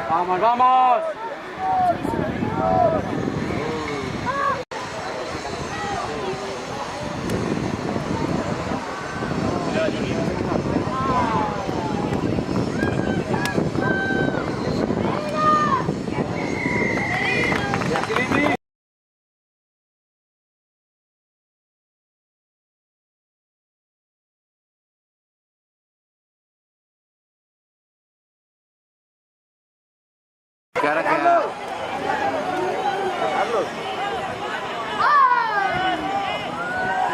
Vamos, vamos. ¿Qué ahora queda?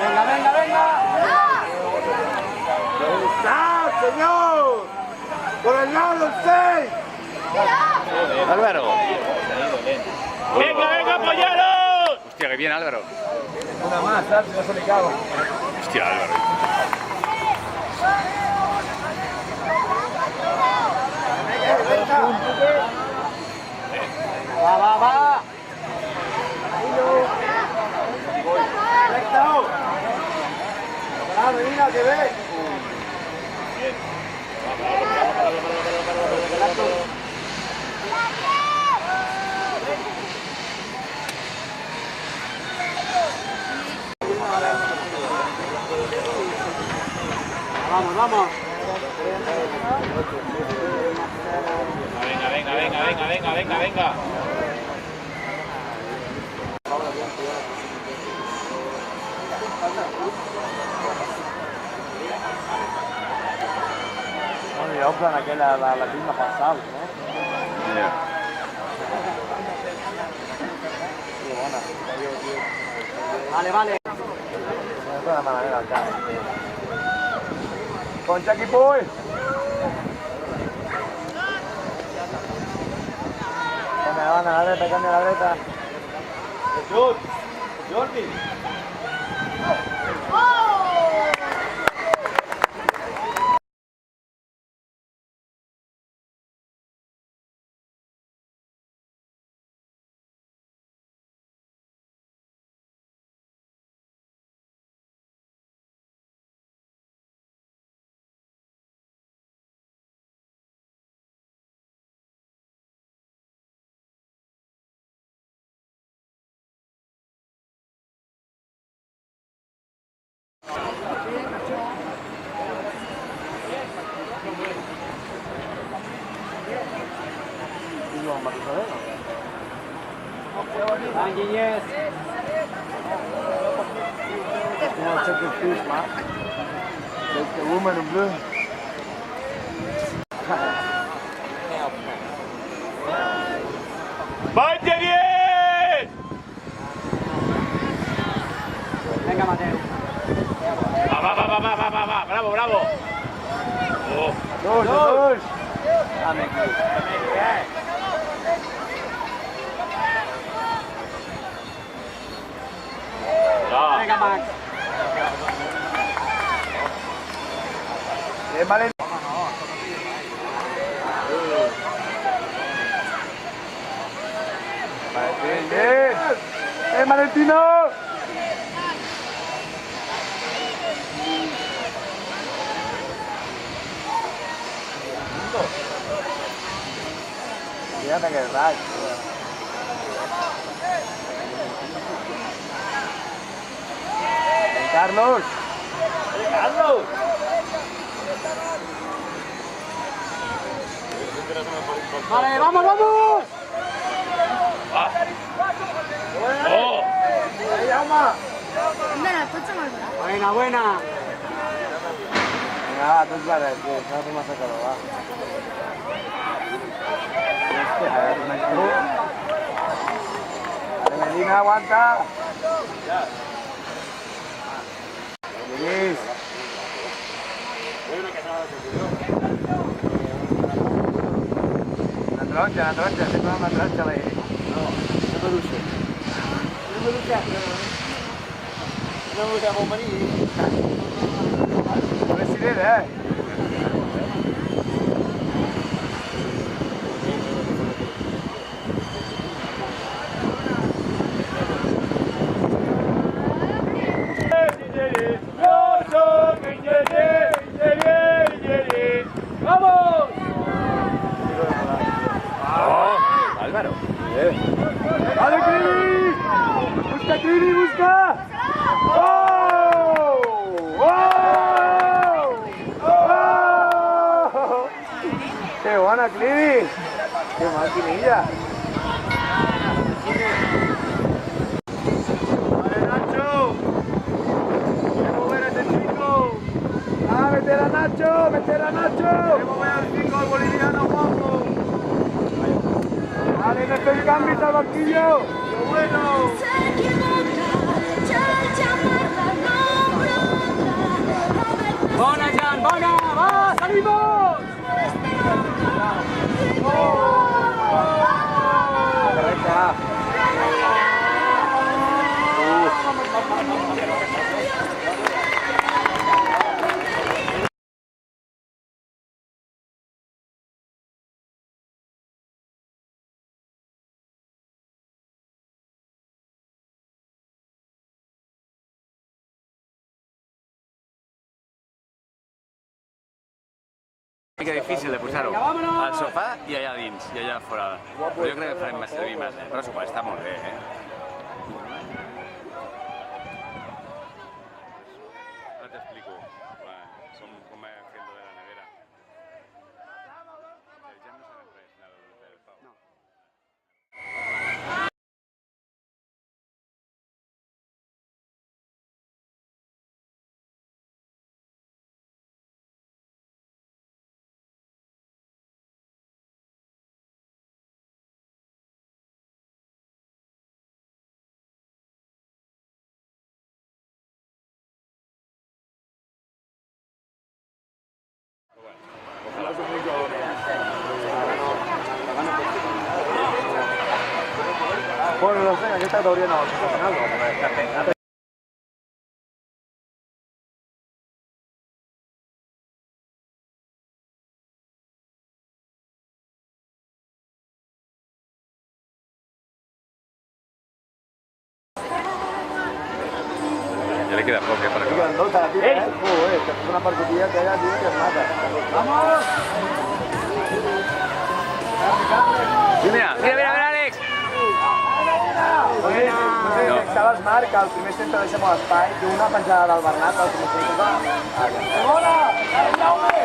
Venga, venga, venga. ¡Ya, señor! ¡Por el lado del 6! Álvaro. ¡Venga, venga, apoyaros! Hostia, que bien Álvaro. Una más, ¿sabes? Si no se le cago. Hostia, Álvaro. Va, va, va. ¡Recto! ¡Ah, Medina, que ve! Vamos, vamos. Venga, venga, venga, venga, venga, venga, venga. Bueno, y Oakland aquella la misma pasada, ¿no? Ya. Muy buena. Vale, vale. Es una manera acá. Con Jackie Boy. Cambia la derecha, cambia la derecha. Jordi. Anguiñez. Yeah, check your fish, man. Like the woman in blue. ¡Vaya bien! Venga, Mateo. Va, va, va, va, va, va, va, va. Bravo, bravo. Oh. Dos. Ya. Venga, Max. Bien, Valen. Bien. Valentino. Fíjate que es rack. Carlos. Carlos. Vale, vamos, vamos. Oh. Ahí, Alma. Buena, buena. Venga, tú para que no te más sacado, va. Medina, aguanta. Luis. la taronja, sempre amb la taronja a l'aire. No me duixo. No me duixo. No me duixo, bon venir. President, Álvaro. ¡Vale, Clivi! ¡Busca, Clivi, busca! ¡Oh! ¡Oh! ¡Oh! ¡Qué buena, Clivi! ¡Qué maquinilla! ¡Vale, Nacho! ¡Qué bueno ese chico! ¡Ah, meter a Nacho! ¡Meter a Nacho! ¡Qué bueno el chico, el boliviano, guapo! ¡Vale, no estoy cambio al banquillo! ¡Qué bueno! Bona, Jan, bona! Va, salimos! Correcte. Mica difícil de posar-ho al sofà i allà dins, i allà fora. Però jo crec que farem servir massa, però sopar està molt bé, Ara t'explico. Som com fent de la nevera. Ja no sabem res del Pau. No. Bueno, no sé, aquesta teoria no, no. Ja li queda poc, per acabar. Queden dos a la tira, que és una percutilla que allà diu que es mata. ¡Vamos! Mira, Àlex! No sé si saps, Marc, que al primer centre deixem l'espai, té una penjada del Bernat al primer centre. Bona! Jaume!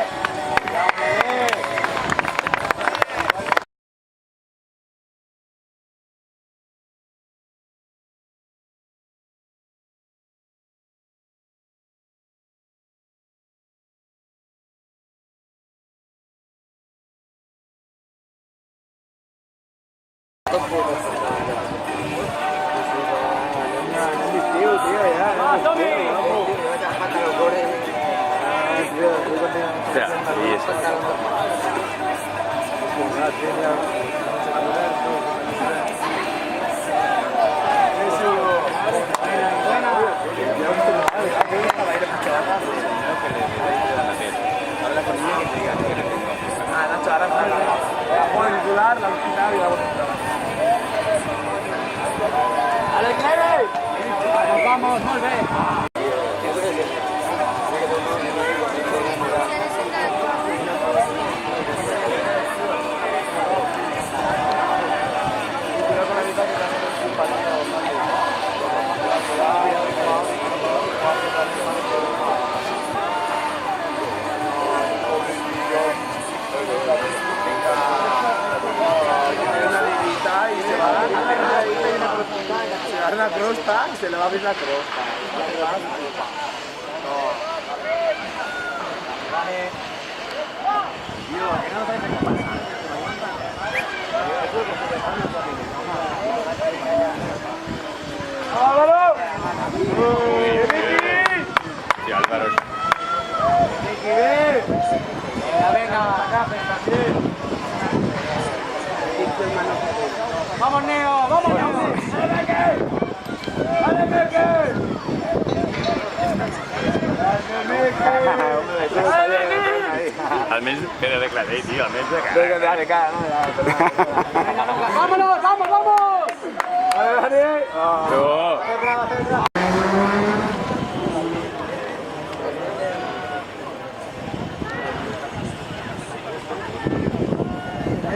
Vamos, molt bé! Una crosta y se le va a abrir la crosta. No. Vale. Tío, ¿a qué no sabes qué pasa? ¡Álvaro! Sí, Álvaro. Venga, venga, acá, también. Almenys Pere de Clarell, tio, almenys de cara. ¡Vámonos, vamos, vamos!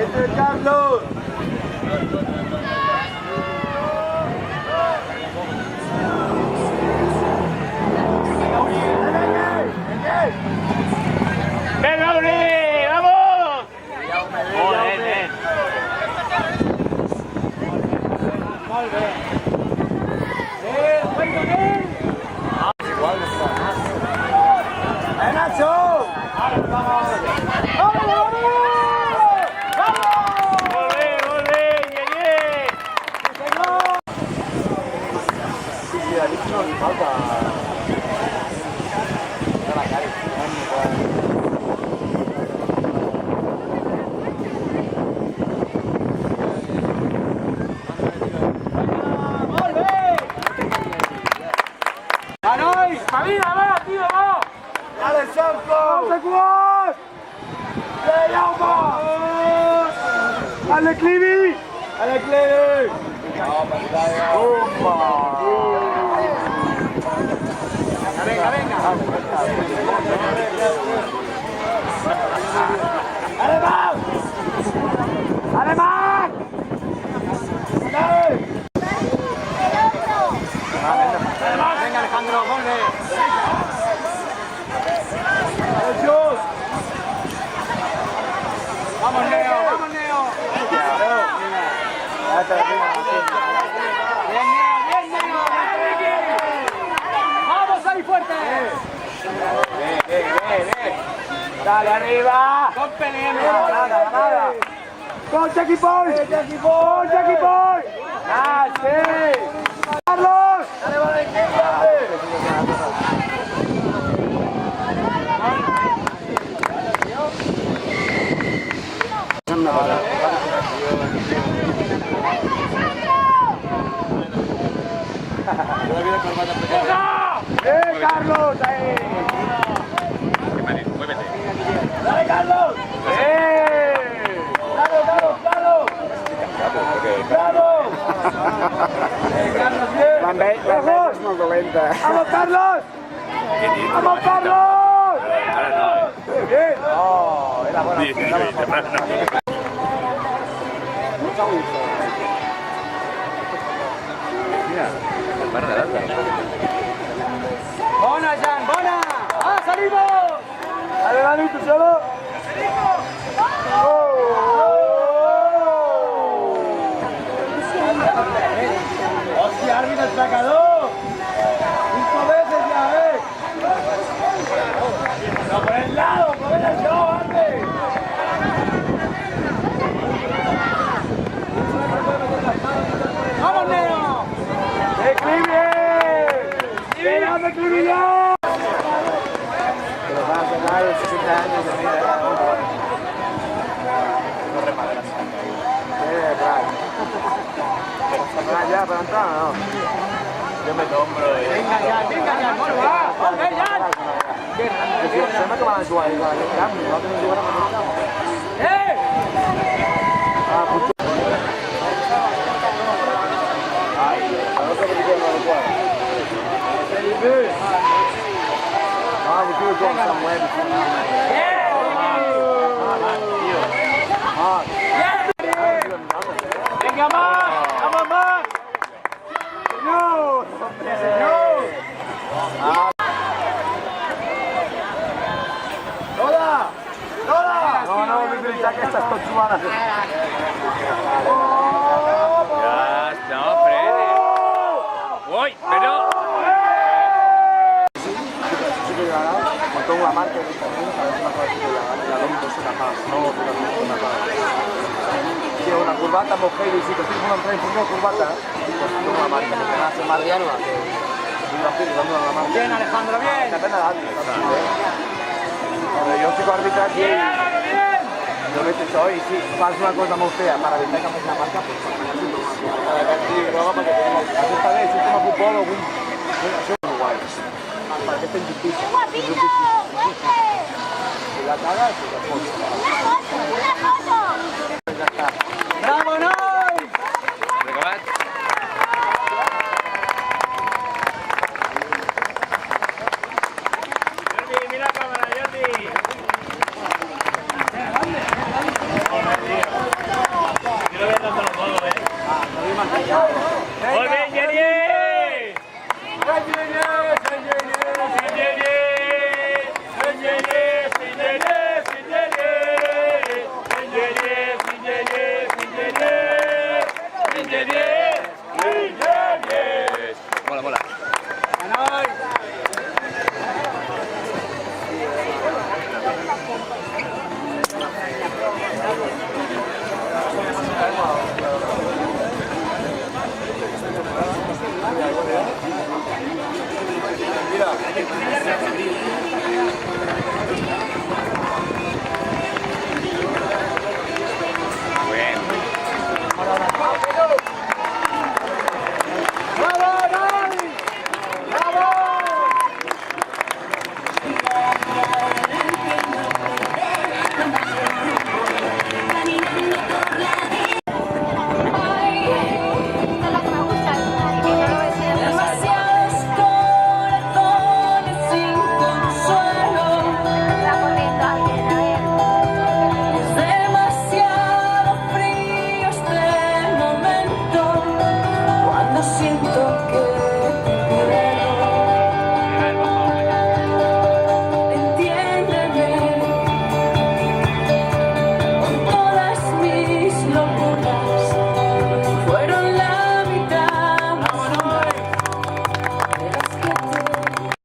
¡Este es Carlos! ¡Ven, Mauri! ¡Vamos! Joder, nen. ¡Eh, Nacho! Molt bé, Yeye! Sí, a Lich no li falta. ¡Va, nois! ¡Espavila, va, tio, va! Ale, Sanko! Seguot! Jaume! Ale, Clivi! Ale, Clivi! Venga, venga. ¡Alemán! ¡Alemán! ¡Dale! Venga, Alejandro, ponle. Vamos, Leo, vamos, Leo. Bien, Leo, bien, Leo. Vamos ahí fuerte. ¡Dale, arriba! Con peleando. ¡Nada! ¡Con Jackie Boy! ¡Con Jackie Boy! ¡Ah, sí! ¡Carlos! ¡Dale, vale, Carlos! ¡Ahí! Muévete. ¡Dale, Carlos! ¡Bravo! Carlos, bien! La veu és molt dolenta. ¡Vamos, Carlos! ¡Vamos, Carlos! Ara no, Bien! Oh, era bona. Mira, el mar de l'altre. Bona, Jan, bona. ¡Ah, salimos! ¡Dale, Dani, tú solo! ¡Hostia, árbitro sacador! 5 veces ya, ¡No, por el lado! ¡Por el show antes! ¡Vamos, Leo! ¡Escribe! ¡Llegame, escribe ya! Pero va a ganar 60 años de vida. No reparas. Ya, para entrar, ¿no? Yo me compro. Venga, Jan, bueno, va. ¡Ponle, Jan! Se me toma la suya, igual. No tengo que jugar a la ¡Eh! Venga, más! ¡Vamos, más! ¡No! ¡Lola! ¡Lola! No, mi prisa que estas tochuadas. Ya está, no, frene. ¡Uy! Pero... Sí que llevará, montó una marca de también, a ver si me acuerdo de la lomba se capaz, no, pero no una capaz. Sí, una curvata, mujer, y si te estoy jugando en una curvata, pues tengo una marca, porque me hace Mariano, que iba a hacer y dando una marca. Bien, Alejandro, bien. Depende de la árbitro, yo estoy con árbitra aquí. Yo he hecho hoy, sí, fas una cosa molt fea para evitar que faci la marca, pues para que roba perquè això està bé, si és com a futbol o algun... Això és guai. Perquè és injustícia. Si la cagas, pues la foto. Ja està. Bravo, nois! Acabat? Jordi, mira la cámara, Jordi. Yo lo voy a lanzar todo, ¡Muy bien, Jenny! Mola, mola. Mira.